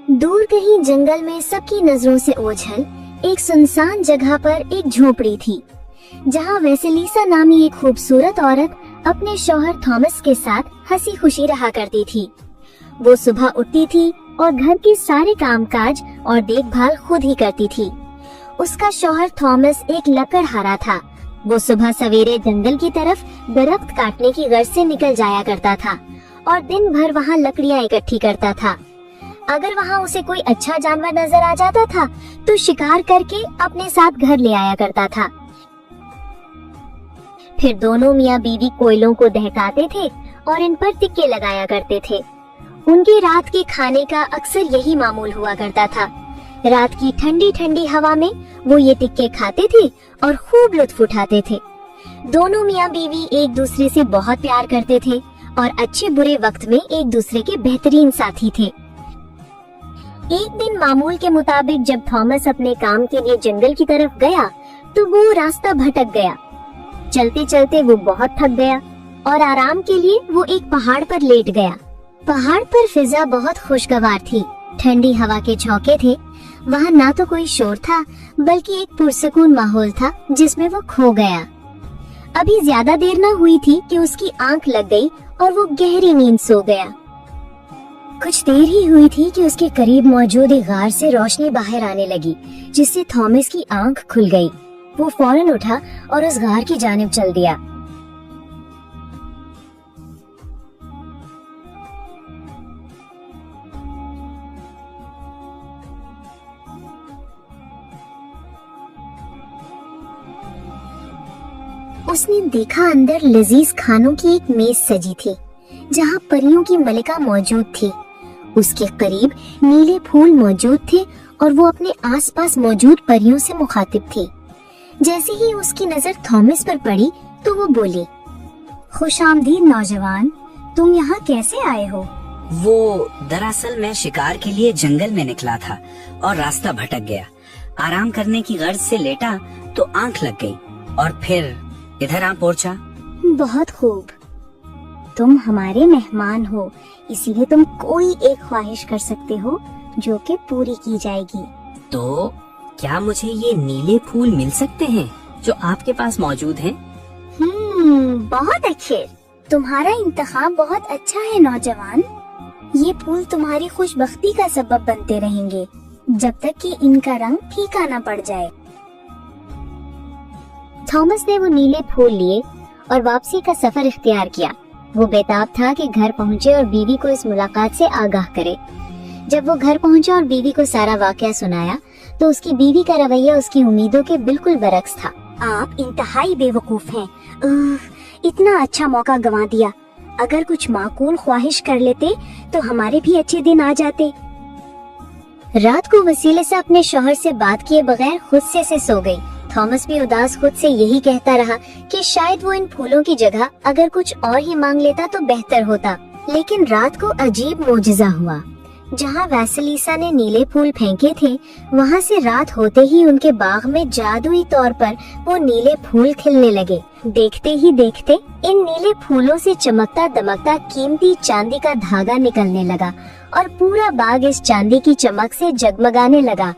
दूर कहीं जंगल में सबकी नजरों से ओझल एक सुनसान जगह पर एक झोपड़ी थी, जहाँ वेसेलिसा नामी एक खूबसूरत औरत अपने शौहर थॉमस के साथ हंसी खुशी रहा करती थी। वो सुबह उठती थी और घर के सारे कामकाज और देखभाल खुद ही करती थी। उसका शौहर थॉमस एक लकड़हारा था। वो सुबह सवेरे जंगल की तरफ दरख्त काटने की गर्ज से निकल जाया करता था और दिन भर वहाँ लकड़ियाँ इकट्ठी करता था। अगर वहाँ उसे कोई अच्छा जानवर नजर आ जाता था तो शिकार करके अपने साथ घर ले आया करता था। फिर दोनों मियाँ बीवी कोयलों को दहकाते थे और इन पर टिक्के लगाया करते थे। उनके रात के खाने का अक्सर यही मामूल हुआ करता था। रात की ठंडी ठंडी हवा में वो ये टिक्के खाते थे और खूब लुत्फ उठाते थे। दोनों मियाँ बीवी एक दूसरे से बहुत प्यार करते थे और अच्छे बुरे वक्त में एक दूसरे के बेहतरीन साथी थे। एक दिन मामूल के मुताबिक जब थॉमस अपने काम के लिए जंगल की तरफ गया तो वो रास्ता भटक गया। चलते चलते वो बहुत थक गया और आराम के लिए वो एक पहाड़ पर लेट गया। पहाड़ पर फिजा बहुत खुशगवार थी, ठंडी हवा के झोंके थे। वहाँ ना तो कोई शोर था बल्कि एक पुरसकून माहौल था जिसमें वो खो गया। अभी ज्यादा देर न हुई थी कि उसकी आंख लग गई और वो गहरी नींद सो गया। कुछ देर ही हुई थी कि उसके करीब मौजूद एक गार से रोशनी बाहर आने लगी, जिससे थॉमस की आंख खुल गई। वो फौरन उठा और उस गार की जानिब चल दिया। उसने देखा अंदर लजीज खानों की एक मेज सजी थी, जहाँ परियों की मलिका मौजूद थी। उसके करीब नीले फूल मौजूद थे और वो अपने आसपास मौजूद परियों से मुखातिब थी। जैसे ही उसकी नजर थॉमस पर पड़ी तो वो बोली, खुशामदीद नौजवान, तुम यहाँ कैसे आए हो? वो दरअसल मैं शिकार के लिए जंगल में निकला था और रास्ता भटक गया। आराम करने की गर्ज से लेटा तो आंख लग गई और फिर इधर आ पहुंचा। बहुत खूब, तुम हमारे मेहमान हो, इसीलिए तुम कोई एक ख्वाहिश कर सकते हो जो कि पूरी की जाएगी। तो क्या मुझे ये नीले फूल मिल सकते हैं जो आपके पास मौजूद हैं? बहुत अच्छे, तुम्हारा इंतखाब बहुत अच्छा है नौजवान। ये फूल तुम्हारी खुशबख्ती का सबब बनते रहेंगे जब तक कि इनका रंग फीका न पड़ जाए। थॉमस ने वो नीले फूल लिए और वापसी का सफर इख्तियार किया। वो बेताब था कि घर पहुंचे और बीवी को इस मुलाकात से आगाह करे। जब वो घर पहुंचा और बीवी को सारा वाकया सुनाया तो उसकी बीवी का रवैया उसकी उम्मीदों के बिल्कुल बरक्स था। आप इंतहाई बेवकूफ हैं, इतना अच्छा मौका गंवा दिया। अगर कुछ माकूल ख्वाहिश कर लेते तो हमारे भी अच्छे दिन आ जाते। रात को वेसेलिसा अपने शौहर से बात किए बगैर गुस्से से सो गई। थॉमस भी उदास खुद से यही कहता रहा कि शायद वो इन फूलों की जगह अगर कुछ और ही मांग लेता तो बेहतर होता। लेकिन रात को अजीब मोजज़ा हुआ। जहाँ वेसेलिसा ने नीले फूल फेंके थे, वहाँ से रात होते ही उनके बाग में जादुई तौर पर वो नीले फूल खिलने लगे। देखते ही देखते इन नीले फूलों से चमकता दमकता कीमती चांदी का धागा निकलने लगा और पूरा बाग इस चांदी की चमक से जगमगाने लगा।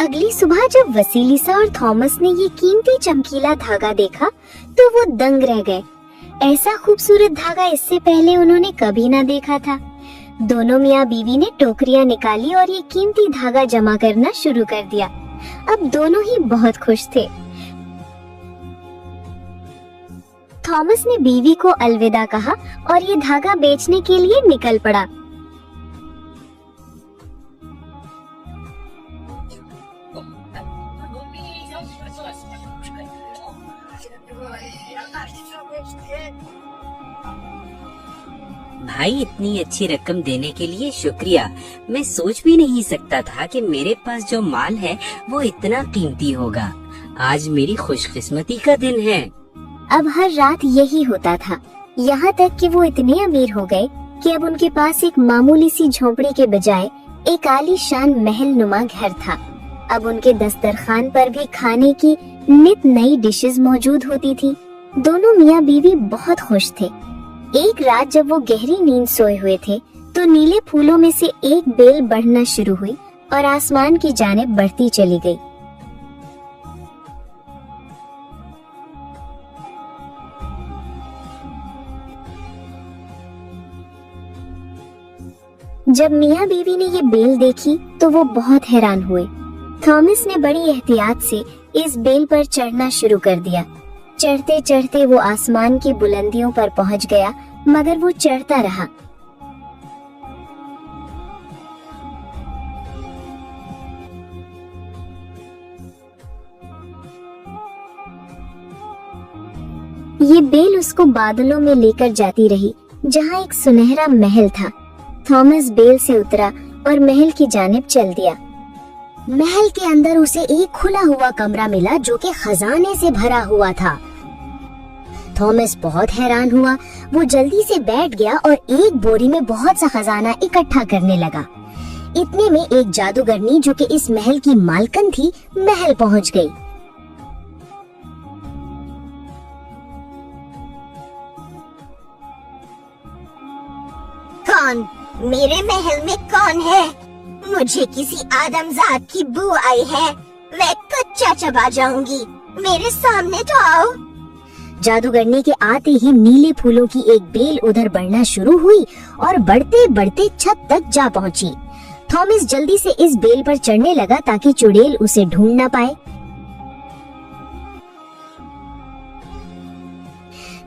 अगली सुबह जब वेसेलिसा और थॉमस ने ये कीमती चमकीला धागा देखा तो वो दंग रह गए। ऐसा खूबसूरत धागा इससे पहले उन्होंने कभी ना देखा था। दोनों मियाँ बीवी ने टोकरियाँ निकाली और ये कीमती धागा जमा करना शुरू कर दिया। अब दोनों ही बहुत खुश थे। थॉमस ने बीवी को अलविदा कहा और ये धागा बेचने के लिए निकल पड़ा। भाई, इतनी अच्छी रकम देने के लिए शुक्रिया। मैं सोच भी नहीं सकता था कि मेरे पास जो माल है वो इतना कीमती होगा। आज मेरी खुशकिस्मती का दिन है। अब हर रात यही होता था, यहाँ तक कि वो इतने अमीर हो गए कि अब उनके पास एक मामूली सी झोंपड़ी के बजाय एक आलीशान महल नुमा घर था। अब उनके दस्तरखान पर भी खाने की नित नई डिशेस मौजूद होती थी। दोनों मियाँ बीवी बहुत खुश थे। एक रात जब वो गहरी नींद सोए हुए थे तो नीले फूलों में से एक बेल बढ़ना शुरू हुई और आसमान की जानिब बढ़ती चली गई। जब मियाँ बीवी ने ये बेल देखी तो वो बहुत हैरान हुए। थॉमस ने बड़ी एहतियात से इस बेल पर चढ़ना शुरू कर दिया। चढ़ते चढ़ते वो आसमान की बुलंदियों पर पहुंच गया, मगर वो चढ़ता रहा। ये बेल उसको बादलों में लेकर जाती रही, जहाँ एक सुनहरा महल था। थॉमस बेल से उतरा और महल की जानिब चल दिया। महल के अंदर उसे एक खुला हुआ कमरा मिला जो कि खजाने से भरा हुआ था। थॉमस बहुत हैरान हुआ। वो जल्दी से बैठ गया और एक बोरी में बहुत सा खजाना इकट्ठा करने लगा। इतने में एक जादूगरनी जो कि इस महल की मालकिन थी, महल पहुंच गई। कौन? मेरे महल में कौन है? मुझे किसी आदमजात की बू आई है। मैं कच्चा चबा जाऊंगी। मेरे सामने तो आओ। जादूगरनी के आते ही नीले फूलों की एक बेल उधर बढ़ना शुरू हुई और बढ़ते बढ़ते छत तक जा पहुंची। थॉमस जल्दी से इस बेल पर चढ़ने लगा ताकि चुड़ैल उसे ढूंढ न पाए।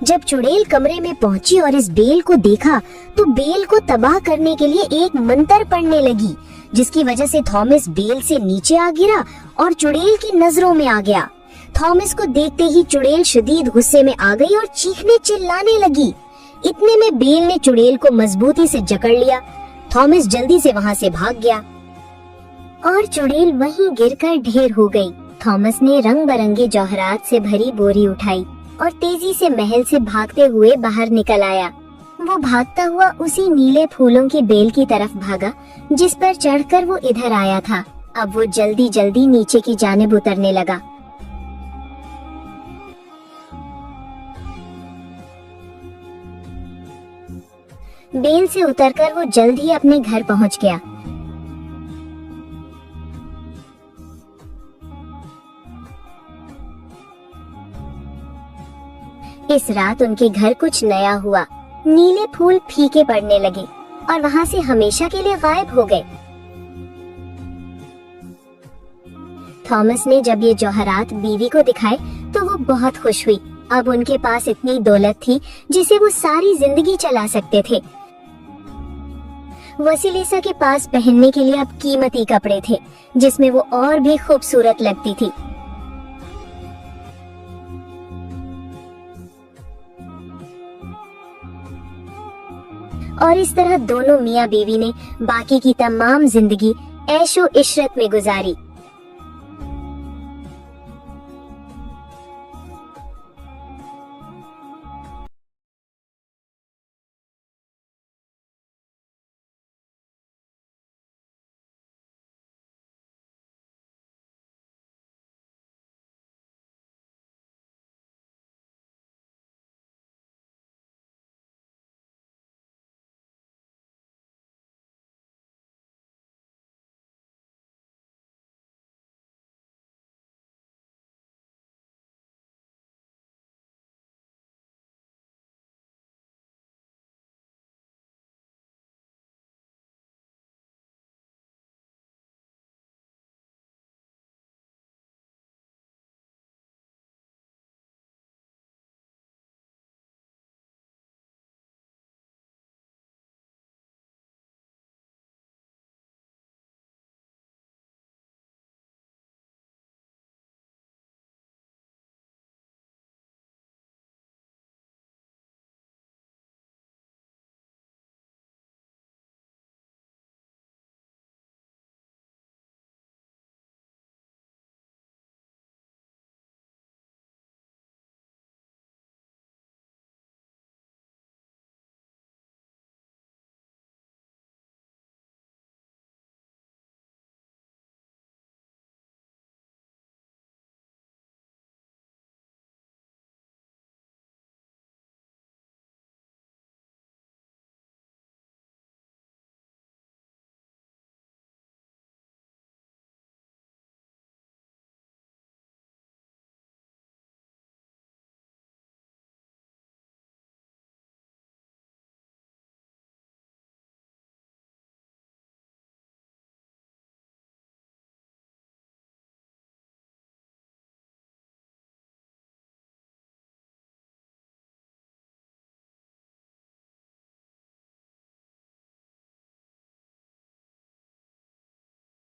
जब चुड़ैल कमरे में पहुंची और इस बेल को देखा तो बेल को तबाह करने के लिए एक मंत्र पढ़ने लगी, जिसकी वजह से थॉमस बेल से नीचे आ गिरा और चुड़ैल की नजरों में आ गया। थॉमस को देखते ही चुड़ैल शदीद गुस्से में आ गई और चीखने चिल्लाने लगी। इतने में बेल ने चुड़ैल को मजबूती से जकड़ लिया। थॉमस जल्दी से वहाँ से भाग गया और चुड़ैल वहीं गिरकर ढेर हो गई। थॉमस ने रंग बिरंगे जौहरात से भरी बोरी उठाई और तेजी से महल से भागते हुए बाहर निकल आया। वो भागता हुआ उसी नीले फूलों की बेल की तरफ भागा जिस पर चढ़कर वो इधर आया था। अब वो जल्दी जल्दी नीचे की जानिब उतरने लगा। बेल से उतरकर वो जल्द ही अपने घर पहुंच गया। इस रात उनके घर कुछ नया हुआ। नीले फूल फीके पड़ने लगे और वहाँ से हमेशा के लिए गायब हो गए। थॉमस ने जब ये जौहरात बीवी को दिखाए तो वो बहुत खुश हुई। अब उनके पास इतनी दौलत थी जिसे वो सारी जिंदगी चला सकते थे। वसीलेसा के पास पहनने के लिए अब कीमती कपड़े थे जिसमें वो और भी खूबसूरत लगती थी। और इस तरह दोनों मियाँ बीवी ने बाकी की तमाम जिंदगी ऐशो इशरत में गुजारी।